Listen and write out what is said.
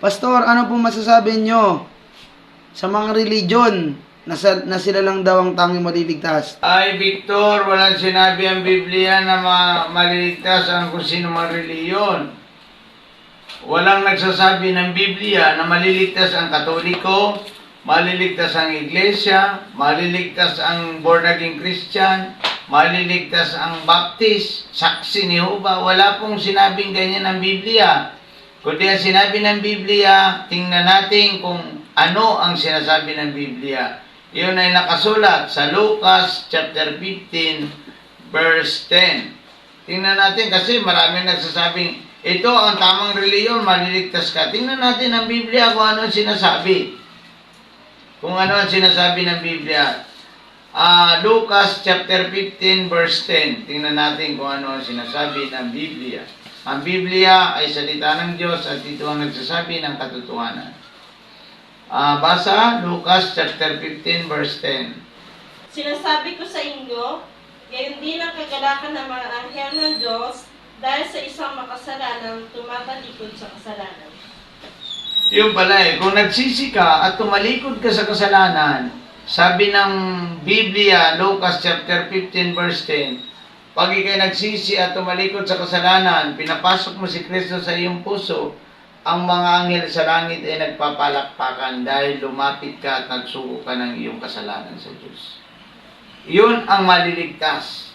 Pastor, ano po masasabi nyo sa mga religion na sila lang daw ang tanging maliligtas? Ay, Victor, walang sinabi ang Biblia na maliligtas ang kung sino mang reliyon. Walang nagsasabi ng Biblia na maliligtas ang Katoliko, maliligtas ang Iglesia, maliligtas ang born-again Christian, maliligtas ang Baptist, Saksi ni Jehovah. Wala pong sinabing ganyan ang Biblia. Kundi ang sinabi ng Biblia, tingnan natin kung ano ang sinasabi ng Biblia. Iyon ay nakasulat sa Lucas chapter 15 verse 10. Tingnan natin kasi maraming nagsasabing ito ang tamang reliyon, maliligtas ka. Tingnan natin ang Biblia kung ano ang sinasabi. Kung ano ang sinasabi ng Biblia. Lucas chapter 15 verse 10. Tingnan natin kung ano ang sinasabi ng Biblia. Ang Biblia ay salita ng Diyos at ito ang nagsasabi ng katotohanan. Basa, Lucas chapter 15 verse 10. Sinasabi ko sa inyo, gayon din ang kagalakan ng mga anghel ng Diyos dahil sa isang makasalanang tumatalikod sa kasalanan. Yung pala kung nagsisi ka at tumalikod ka sa kasalanan, sabi ng Biblia, Lucas chapter 15 verse 10, pag ikay nagsisi at tumalikod sa kasalanan, pinapasok mo si Kristo sa iyong puso, ang mga anghel sa langit ay nagpapalakpakan dahil lumapit ka at nagsuko ka ng iyong kasalanan sa Diyos. Yun ang maliligtas.